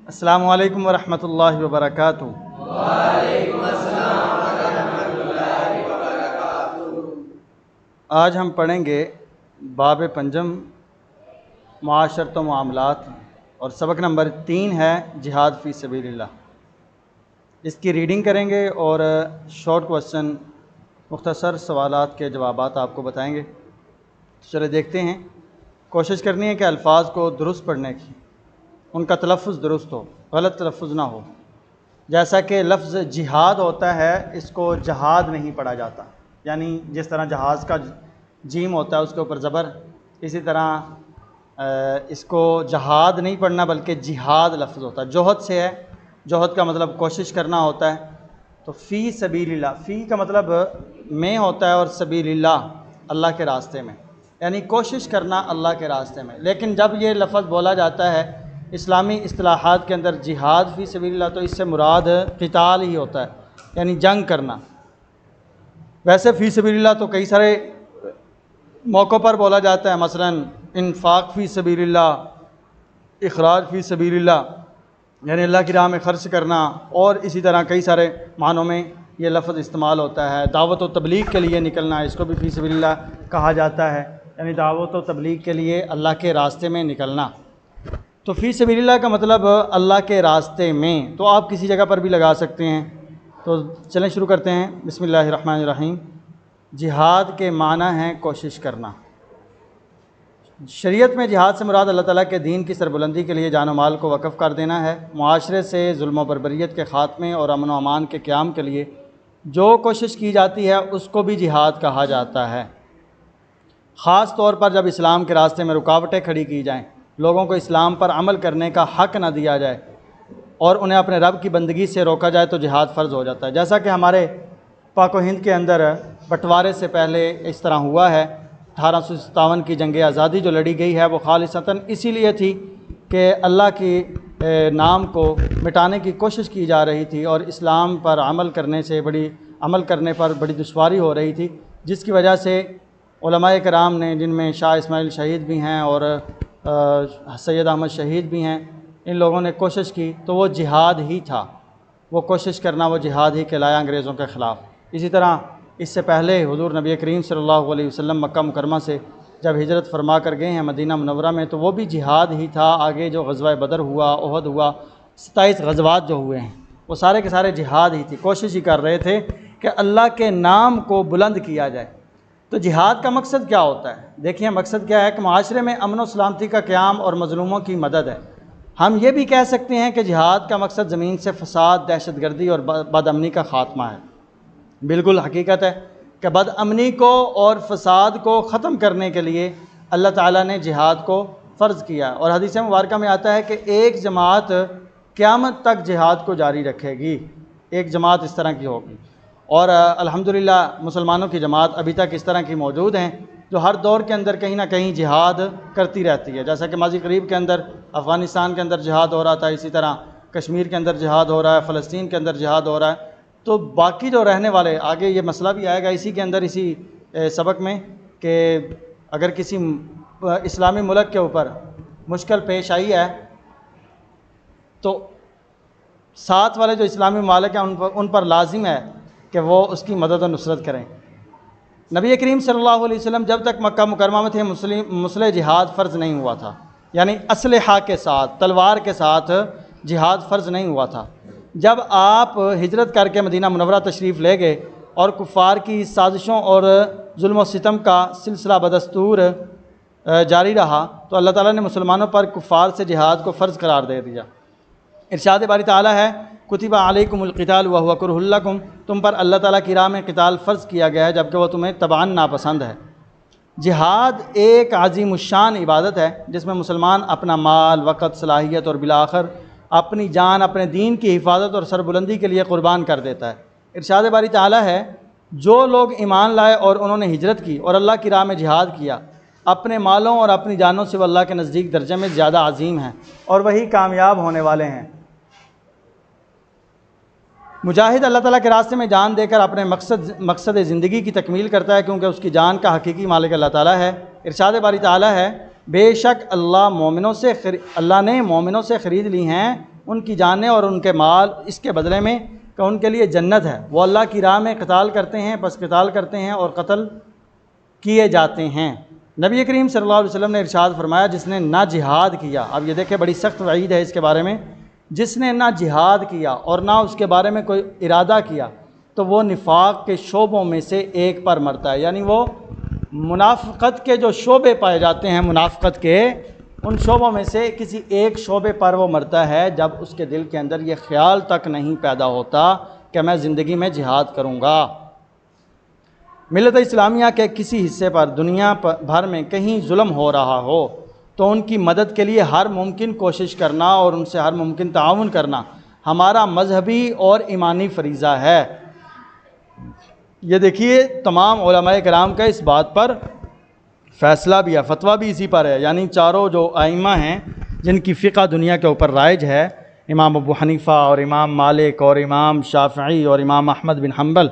السلام علیکم ورحمۃ اللہ وبرکاتہ۔ وعلیکم السلام ورحمۃ اللہ وبرکاتہ۔ آج ہم پڑھیں گے باب پنجم معاشرت و معاملات، اور سبق نمبر 3 ہے جہاد فی سبیل اللہ۔ اس کی ریڈنگ کریں گے اور شارٹ کوسچن، مختصر سوالات کے جوابات آپ کو بتائیں گے۔ چلے دیکھتے ہیں۔ کوشش کرنی ہے کہ الفاظ کو درست پڑھنے کی، ان کا تلفظ درست ہو، غلط تلفظ نہ ہو۔ جیسا کہ لفظ جہاد ہوتا ہے، اس کو جہاد نہیں پڑھا جاتا، یعنی جس طرح جہاز کا جیم ہوتا ہے اس کے اوپر زبر، اسی طرح اس کو جہاد نہیں پڑھنا بلکہ جہاد لفظ ہوتا ہے۔ جوہد سے ہے، جوہد کا مطلب کوشش کرنا ہوتا ہے۔ تو فی سبیل اللہ، فی کا مطلب میں ہوتا ہے اور سبیل اللہ اللہ کے راستے میں، یعنی کوشش کرنا اللہ کے راستے میں۔ لیکن جب یہ لفظ بولا جاتا ہے اسلامی اصطلاحات کے اندر جہاد فی سبیل اللہ، تو اس سے مراد قتال ہی ہوتا ہے، یعنی جنگ کرنا۔ ویسے فی سبیل اللہ تو کئی سارے موقعوں پر بولا جاتا ہے، مثلا انفاق فی سبیل اللہ، اخراج فی سبیل اللہ، یعنی اللہ کی راہ میں خرچ کرنا، اور اسی طرح کئی سارے معنوں میں یہ لفظ استعمال ہوتا ہے۔ دعوت و تبلیغ کے لیے نکلنا، اس کو بھی فی سبیل اللہ کہا جاتا ہے، یعنی دعوت و تبلیغ کے لیے اللہ کے راستے میں نکلنا۔ تو فی سبیل اللہ کا مطلب اللہ کے راستے میں، تو آپ کسی جگہ پر بھی لگا سکتے ہیں۔ تو چلیں شروع کرتے ہیں۔ بسم اللہ الرحمن الرحیم۔ جہاد کے معنی ہیں کوشش کرنا۔ شریعت میں جہاد سے مراد اللہ تعالیٰ کے دین کی سربلندی کے لیے جان و مال کو وقف کر دینا ہے۔ معاشرے سے ظلم و بربریت کے خاتمے اور امن و امان کے قیام کے لیے جو کوشش کی جاتی ہے اس کو بھی جہاد کہا جاتا ہے، خاص طور پر جب اسلام کے راستے میں رکاوٹیں کھڑی کی جائیں، لوگوں کو اسلام پر عمل کرنے کا حق نہ دیا جائے اور انہیں اپنے رب کی بندگی سے روکا جائے تو جہاد فرض ہو جاتا ہے۔ جیسا کہ ہمارے پاک و ہند کے اندر بٹوارے سے پہلے اس طرح ہوا ہے، 1857 کی جنگ آزادی جو لڑی گئی ہے وہ خالصتاً اسی لیے تھی کہ اللہ کی نام کو مٹانے کی کوشش کی جا رہی تھی اور اسلام پر عمل کرنے پر بڑی دشواری ہو رہی تھی، جس کی وجہ سے علماء کرام نے، جن میں شاہ اسماعیل شہید بھی ہیں اور سید احمد شہید بھی ہیں، ان لوگوں نے کوشش کی، تو وہ جہاد ہی تھا، وہ کوشش کرنا وہ جہاد ہی کہلایا انگریزوں کے خلاف۔ اسی طرح اس سے پہلے حضور نبی کریم صلی اللہ علیہ وسلم مکہ مکرمہ سے جب ہجرت فرما کر گئے ہیں مدینہ منورہ میں، تو وہ بھی جہاد ہی تھا۔ آگے جو غزوہ بدر ہوا، احد ہوا، 27 غزوات جو ہوئے ہیں وہ سارے کے سارے جہاد ہی تھی، کوشش ہی کر رہے تھے کہ اللہ کے نام کو بلند کیا جائے۔ تو جہاد کا مقصد کیا ہوتا ہے؟ دیکھیں مقصد کیا ہے کہ معاشرے میں امن و سلامتی کا قیام اور مظلوموں کی مدد ہے۔ ہم یہ بھی کہہ سکتے ہیں کہ جہاد کا مقصد زمین سے فساد، دہشت گردی اور بد امنی کا خاتمہ ہے۔ بالکل حقیقت ہے کہ بد امنی کو اور فساد کو ختم کرنے کے لیے اللہ تعالیٰ نے جہاد کو فرض کیا، اور حدیث مبارکہ میں آتا ہے کہ ایک جماعت قیامت تک جہاد کو جاری رکھے گی، ایک جماعت اس طرح کی ہوگی۔ اور الحمدللہ مسلمانوں کی جماعت ابھی تک اس طرح کی موجود ہیں جو ہر دور کے اندر کہیں نہ کہیں جہاد کرتی رہتی ہے، جیسا کہ ماضی قریب کے اندر افغانستان کے اندر جہاد ہو رہا تھا، اسی طرح کشمیر کے اندر جہاد ہو رہا ہے، فلسطین کے اندر جہاد ہو رہا ہے۔ تو باقی جو رہنے والے، آگے یہ مسئلہ بھی آئے گا اسی کے اندر، اسی سبق میں، کہ اگر کسی اسلامی ملک کے اوپر مشکل پیش آئی ہے تو ساتھ والے جو اسلامی ممالک ہیں ان پر لازم ہے کہ وہ اس کی مدد و نصرت کریں۔ نبی کریم صلی اللہ علیہ وسلم جب تک مکہ مکرمہ میں تھے مسلح جہاد فرض نہیں ہوا تھا، یعنی اسلحہ کے ساتھ، تلوار کے ساتھ جہاد فرض نہیں ہوا تھا۔ جب آپ ہجرت کر کے مدینہ منورہ تشریف لے گئے اور کفار کی سازشوں اور ظلم و ستم کا سلسلہ بدستور جاری رہا، تو اللہ تعالیٰ نے مسلمانوں پر کفار سے جہاد کو فرض قرار دے دیا۔ ارشاد باری تعالیٰ ہے کتب علیکم القتال وہو کرہ لکم، تم پر اللہ تعالیٰ کی راہ میں قتال فرض کیا گیا ہے جبکہ وہ تمہیں طبعاً ناپسند ہے۔ جہاد ایک عظیم الشان عبادت ہے جس میں مسلمان اپنا مال، وقت، صلاحیت اور بالآخر اپنی جان، اپنے دین کی حفاظت اور سربلندی کے لیے قربان کر دیتا ہے۔ ارشاد باری تعالیٰ ہے جو لوگ ایمان لائے اور انہوں نے ہجرت کی اور اللہ کی راہ میں جہاد کیا، اپنے مالوں اور اپنی جانوں سے وہ اللہ کے نزدیک درجے میں زیادہ عظیم ہیں اور وہی کامیاب ہونے والے ہیں۔ مجاہد اللہ تعالیٰ کے راستے میں جان دے کر اپنے مقصد زندگی کی تکمیل کرتا ہے، کیونکہ اس کی جان کا حقیقی مالک اللہ تعالیٰ ہے۔ ارشاد باری تعالیٰ ہے بے شک اللہ نے مومنوں سے خرید لی ہیں ان کی جانیں اور ان کے مال اس کے بدلے میں کہ ان کے لیے جنت ہے۔ وہ اللہ کی راہ میں قتال کرتے ہیں، بس قتال کرتے ہیں اور قتل کیے جاتے ہیں۔ نبی کریم صلی اللہ علیہ وسلم نے ارشاد فرمایا جس نے نہ جہاد کیا، اب یہ دیکھیں بڑی سخت وعید ہے اس کے بارے میں، جس نے نہ جہاد کیا اور نہ اس کے بارے میں کوئی ارادہ کیا تو وہ نفاق کے شعبوں میں سے ایک پر مرتا ہے، یعنی وہ منافقت کے جو شعبے پائے جاتے ہیں منافقت کے، ان شعبوں میں سے کسی ایک شعبے پر وہ مرتا ہے جب اس کے دل کے اندر یہ خیال تک نہیں پیدا ہوتا کہ میں زندگی میں جہاد کروں گا۔ ملت اسلامیہ کے کسی حصے پر دنیا بھر میں کہیں ظلم ہو رہا ہو تو ان کی مدد کے لیے ہر ممکن کوشش کرنا اور ان سے ہر ممکن تعاون کرنا ہمارا مذہبی اور ایمانی فریضہ ہے۔ یہ دیکھیے تمام علماء کرام کا اس بات پر فیصلہ بھی ہے، فتویٰ بھی اسی پر ہے، یعنی چاروں جو ائمہ ہیں جن کی فقہ دنیا کے اوپر رائج ہے، امام ابو حنیفہ اور امام مالک اور امام شافعی اور امام احمد بن حنبل،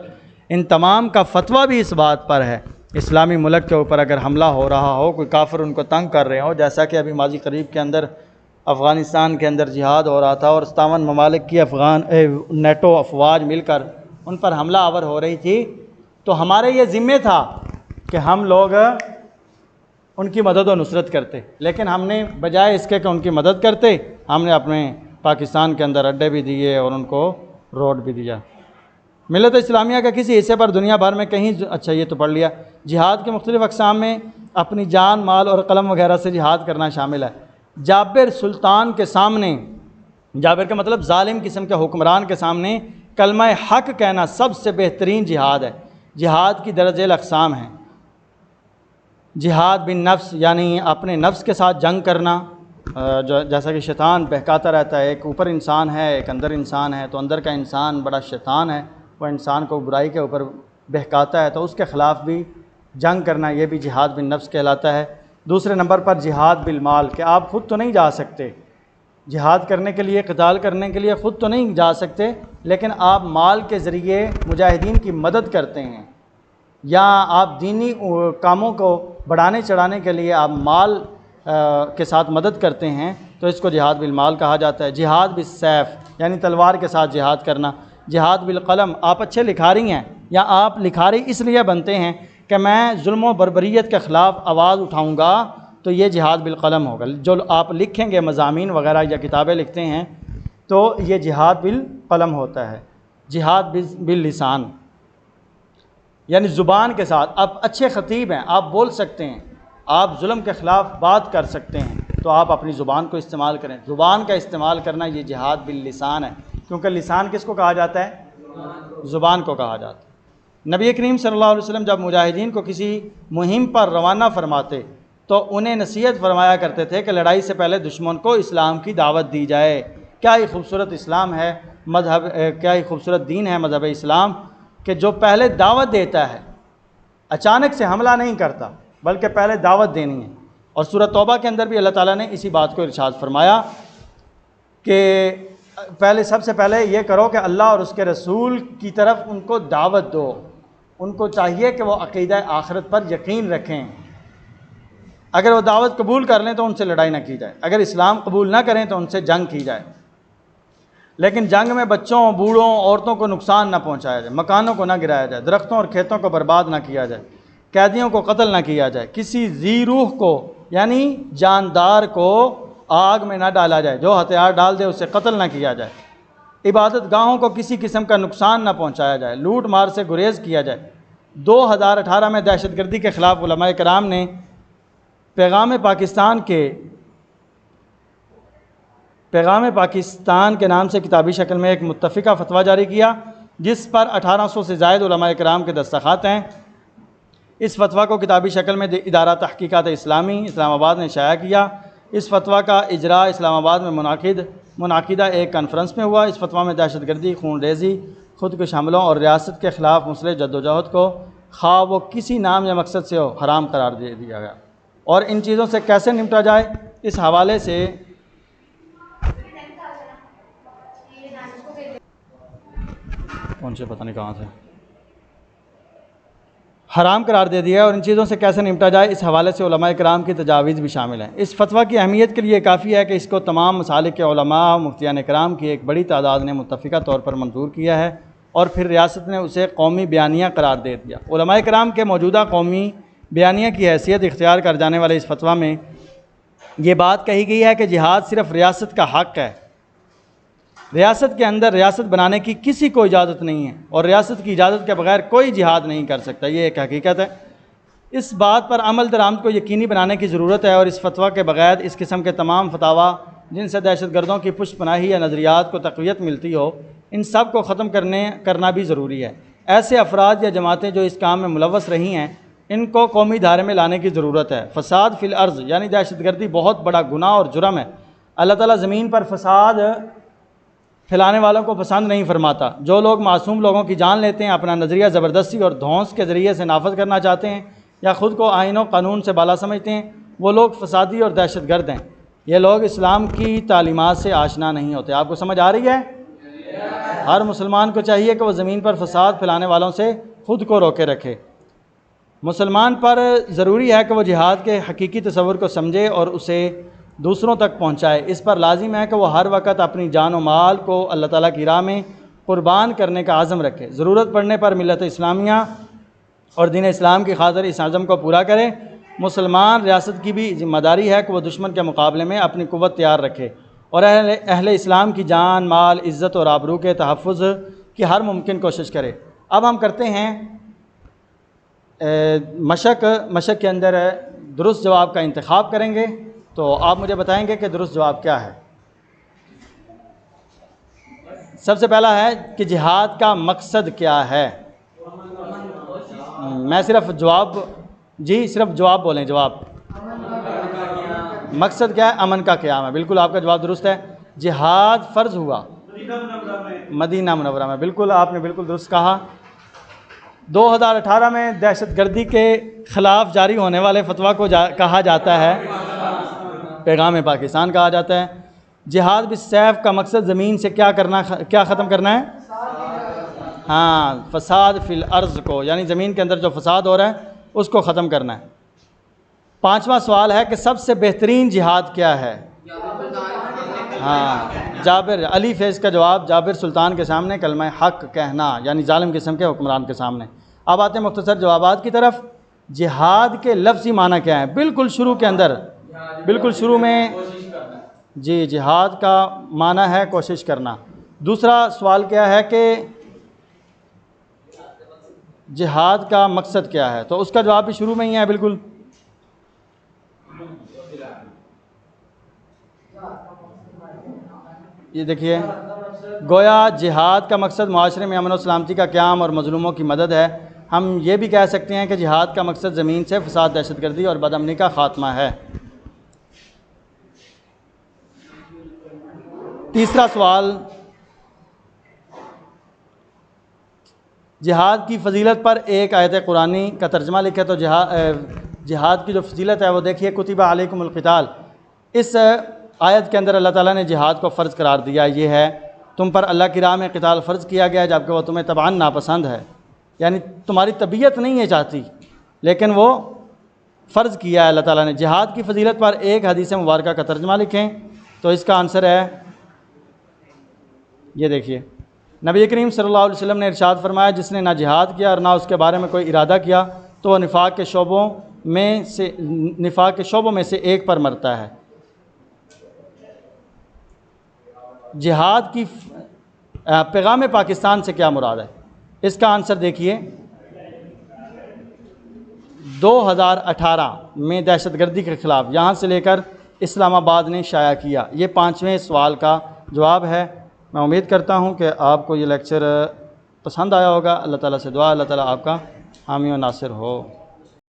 ان تمام کا فتویٰ بھی اس بات پر ہے اسلامی ملک کے اوپر اگر حملہ ہو رہا ہو، کوئی کافر ان کو تنگ کر رہے ہو، جیسا کہ ابھی ماضی قریب کے اندر افغانستان کے اندر جہاد ہو رہا تھا اور 57 ممالک کی نیٹو افواج مل کر ان پر حملہ آور ہو رہی تھی، تو ہمارے یہ ذمہ تھا کہ ہم لوگ ان کی مدد و نصرت کرتے، لیکن ہم نے بجائے اس کے کہ ان کی مدد کرتے، ہم نے اپنے پاکستان کے اندر اڈے بھی دیے اور ان کو روڈ بھی دیا۔ ملت اسلامیہ کا کسی حصے پر دنیا بھر میں کہیں اچھا یہ تو پڑھ لیا، جہاد کے مختلف اقسام میں اپنی جان، مال اور قلم وغیرہ سے جہاد کرنا شامل ہے۔ جابر سلطان کے سامنے، جابر کا مطلب ظالم قسم کے حکمران کے سامنے کلمہ حق کہنا سب سے بہترین جہاد ہے۔ جہاد کی درجہ اقسام ہیں، جہاد بن نفس یعنی اپنے نفس کے ساتھ جنگ کرنا، جیسا کہ شیطان بہکاتا رہتا ہے، ایک اوپر انسان ہے ایک اندر انسان ہے، تو اندر کا انسان بڑا شیطان ہے، وہ انسان کو برائی کے اوپر بہکاتا ہے، تو اس کے خلاف بھی جنگ کرنا، یہ بھی جہاد بن نفس کہلاتا ہے۔ دوسرے نمبر پر جہاد بالمال، کہ آپ خود تو نہیں جا سکتے جہاد کرنے کے لیے، قتال کرنے کے لیے خود تو نہیں جا سکتے، لیکن آپ مال کے ذریعے مجاہدین کی مدد کرتے ہیں، یا آپ دینی کاموں کو بڑھانے چڑھانے کے لیے آپ مال کے ساتھ مدد کرتے ہیں، تو اس کو جہاد بالمال کہا جاتا ہے۔ جہاد بالسیف یعنی تلوار کے ساتھ جہاد کرنا۔ جہاد بالقلم، آپ اچھے لکھاری ہیں یا آپ لکھاری اس لیے بنتے ہیں کہ میں ظلم و بربریت کے خلاف آواز اٹھاؤں گا، تو یہ جہاد بالقلم ہوگا۔ جو آپ لکھیں گے مضامین وغیرہ یا کتابیں لکھتے ہیں تو یہ جہاد بالقلم ہوتا ہے۔ جہاد باللسان یعنی زبان کے ساتھ، آپ اچھے خطیب ہیں، آپ بول سکتے ہیں، آپ ظلم کے خلاف بات کر سکتے ہیں، تو آپ اپنی زبان کو استعمال کریں۔ زبان کا استعمال کرنا یہ جہاد باللسان ہے، کیونکہ لسان کس کو کہا جاتا ہے؟ زبان کو کہا جاتا ہے۔ نبی کریم صلی اللہ علیہ وسلم جب مجاہدین کو کسی مہم پر روانہ فرماتے تو انہیں نصیحت فرمایا کرتے تھے کہ لڑائی سے پہلے دشمن کو اسلام کی دعوت دی جائے۔ کیا ہی خوبصورت اسلام ہے مذہب، کیا ہی خوبصورت دین ہے مذہب اسلام، کہ جو پہلے دعوت دیتا ہے، اچانک سے حملہ نہیں کرتا بلکہ پہلے دعوت دینی ہے۔ اور سورہ توبہ کے اندر بھی اللہ تعالیٰ نے اسی بات کو ارشاد فرمایا کہ سب سے پہلے یہ کرو کہ اللہ اور اس کے رسول کی طرف ان کو دعوت دو، ان کو چاہیے کہ وہ عقیدہ آخرت پر یقین رکھیں۔ اگر وہ دعوت قبول کر لیں تو ان سے لڑائی نہ کی جائے، اگر اسلام قبول نہ کریں تو ان سے جنگ کی جائے، لیکن جنگ میں بچوں، بوڑھوں، عورتوں کو نقصان نہ پہنچایا جائے، مکانوں کو نہ گرایا جائے، درختوں اور کھیتوں کو برباد نہ کیا جائے، قیدیوں کو قتل نہ کیا جائے، کسی ذی روح کو یعنی جاندار کو آگ میں نہ ڈالا جائے، جو ہتھیار ڈال دے اسے قتل نہ کیا جائے، عبادت گاہوں کو کسی قسم کا نقصان نہ پہنچایا جائے، لوٹ مار سے گریز کیا جائے۔ 2018 میں دہشت گردی کے خلاف علماء کرام نے پیغام پاکستان کے نام سے کتابی شکل میں ایک متفقہ فتویٰ جاری کیا، جس پر 1800 سے زائد علماء کرام کے دستخط ہیں۔ اس فتویٰ کو کتابی شکل میں ادارہ تحقیقات اسلامی اسلام آباد نے شائع کیا۔ اس فتویٰ کا اجرا اسلام آباد میں منعقدہ ایک کانفرنس میں ہوا۔ اس فتویٰ میں دہشت گردی، خون ریزی، خودکش حملوں اور ریاست کے خلاف مسلح جدوجہد کو خواہ وہ کسی نام یا مقصد سے ہو حرام قرار دے دیا گیا، اور ان چیزوں سے کیسے نمٹا جائے اس حوالے سے پہنچے پتہ نہیں کہاں سے۔ حرام قرار دے دیا ہے، اور ان چیزوں سے کیسے نمٹا جائے، اس حوالے سے علماء کرام کی تجاویز بھی شامل ہیں۔ اس فتویٰ کی اہمیت کے لیے کافی ہے کہ اس کو تمام مسالک کے علماء مفتیان کرام کی ایک بڑی تعداد نے متفقہ طور پر منظور کیا ہے، اور پھر ریاست نے اسے قومی بیانیہ قرار دے دیا۔ علماء کرام کے موجودہ قومی بیانیہ کی حیثیت اختیار کر جانے والے اس فتویٰ میں یہ بات کہی گئی ہے کہ جہاد صرف ریاست کا حق ہے، ریاست کے اندر ریاست بنانے کی کسی کو اجازت نہیں ہے، اور ریاست کی اجازت کے بغیر کوئی جہاد نہیں کر سکتا، یہ ایک حقیقت ہے۔ اس بات پر عمل درآمد کو یقینی بنانے کی ضرورت ہے، اور اس فتویٰ کے بغیر اس قسم کے تمام فتاویٰ جن سے دہشت گردوں کی پشت پناہی یا نظریات کو تقویت ملتی ہو، ان سب کو ختم کرنا بھی ضروری ہے۔ ایسے افراد یا جماعتیں جو اس کام میں ملوث رہی ہیں، ان کو قومی دھارے میں لانے کی ضرورت ہے۔ فساد فی الارض یعنی دہشت گردی بہت بڑا گناہ اور جرم ہے۔ اللہ تعالیٰ زمین پر فساد پھیلانے والوں کو پسند نہیں فرماتا۔ جو لوگ معصوم لوگوں کی جان لیتے ہیں، اپنا نظریہ زبردستی اور دھونس کے ذریعے سے نافذ کرنا چاہتے ہیں، یا خود کو آئین و قانون سے بالا سمجھتے ہیں، وہ لوگ فسادی اور دہشت گرد ہیں۔ یہ لوگ اسلام کی تعلیمات سے آشنا نہیں ہوتے۔ آپ کو سمجھ آ رہی ہے؟ ہر مسلمان کو چاہیے کہ وہ زمین پر فساد پھیلانے والوں سے خود کو روکے رکھے۔ مسلمان پر ضروری ہے کہ وہ جہاد کے حقیقی تصور کو سمجھے اور اسے دوسروں تک پہنچائے۔ اس پر لازم ہے کہ وہ ہر وقت اپنی جان و مال کو اللہ تعالیٰ کی راہ میں قربان کرنے کا عزم رکھے۔ ضرورت پڑنے پر ملت اسلامیہ اور دین اسلام کی خاطر اس عزم کو پورا کرے۔ مسلمان ریاست کی بھی ذمہ داری ہے کہ وہ دشمن کے مقابلے میں اپنی قوت تیار رکھے، اور اہل اسلام کی جان، مال، عزت اور آبرو کے تحفظ کی ہر ممکن کوشش کرے۔ اب ہم کرتے ہیں مشق کے اندر درست جواب کا انتخاب کریں گے، تو آپ مجھے بتائیں گے کہ درست جواب کیا ہے۔ سب سے پہلا ہے کہ جہاد کا مقصد کیا ہے۔ میں صرف جواب بولیں۔ جواب مقصد کیا ہے؟ امن کا قیام ہے۔ بالکل آپ کا جواب درست ہے۔ جہاد فرض ہوا مدینہ منورہ میں، بالکل آپ نے بالکل درست کہا۔ 2018 میں دہشت گردی کے خلاف جاری ہونے والے فتویٰ کو کہا جاتا ہے پیغام پاکستان کہا جاتا ہے۔ جہاد بالسیف کا مقصد زمین سے کیا ختم کرنا ہے؟ ہاں، فساد فی الارض کو، یعنی زمین کے اندر جو فساد ہو رہا ہے اس کو ختم کرنا ہے۔ 5واں سوال ہے کہ سب سے بہترین جہاد کیا ہے؟ ہاں، جابر علی فیض کا جواب جابر سلطان کے سامنے کلمہ حق کہنا، یعنی ظالم قسم کے حکمران کے سامنے۔ اب آتے ہیں مختصر جوابات کی طرف۔ جہاد کے لفظی معنی کیا ہے؟ بالکل شروع میں جی، جہاد کا معنی ہے کوشش کرنا۔ دوسرا سوال کیا ہے کہ جہاد کا مقصد کیا ہے؟ تو اس کا جواب بھی شروع میں ہی ہے بالکل۔ یہ دیکھیے، گویا جہاد کا مقصد معاشرے میں امن و سلامتی کا قیام اور مظلوموں کی مدد ہے۔ ہم یہ بھی کہہ سکتے ہیں کہ جہاد کا مقصد زمین سے فساد، دہشت گردی اور بد امنی کا خاتمہ ہے۔ تیسرا سوال، جہاد کی فضیلت پر ایک آیت قرآنی کا ترجمہ لکھے۔ تو جہاد کی جو فضیلت ہے وہ دیکھیے، کتب علیکم القتال۔ اس آیت کے اندر اللہ تعالیٰ نے جہاد کو فرض قرار دیا۔ یہ ہے تم پر اللہ کی راہ میں قتال فرض کیا گیا جبکہ وہ تمہیں طبعاً ناپسند ہے، یعنی تمہاری طبیعت نہیں ہے چاہتی، لیکن وہ فرض کیا ہے اللہ تعالیٰ نے۔ جہاد کی فضیلت پر ایک حدیث مبارکہ کا ترجمہ لکھیں۔ تو اس کا آنسر ہے، یہ دیکھیے، نبی کریم صلی اللہ علیہ وسلم نے ارشاد فرمایا، جس نے نہ جہاد کیا اور نہ اس کے بارے میں کوئی ارادہ کیا تو وہ نفاق کے شعبوں میں سے ایک پر مرتا ہے۔ جہاد کی پیغام پاکستان سے کیا مراد ہے؟ اس کا آنسر دیکھیے، 2018 میں دہشت گردی کے خلاف یہاں سے لے کر اسلام آباد نے شائع کیا۔ یہ 5ویں سوال کا جواب ہے۔ میں امید کرتا ہوں کہ آپ کو یہ لیکچر پسند آیا ہوگا۔ اللہ تعالیٰ سے دعا، اللہ تعالیٰ آپ کا حامی و ناصر ہو۔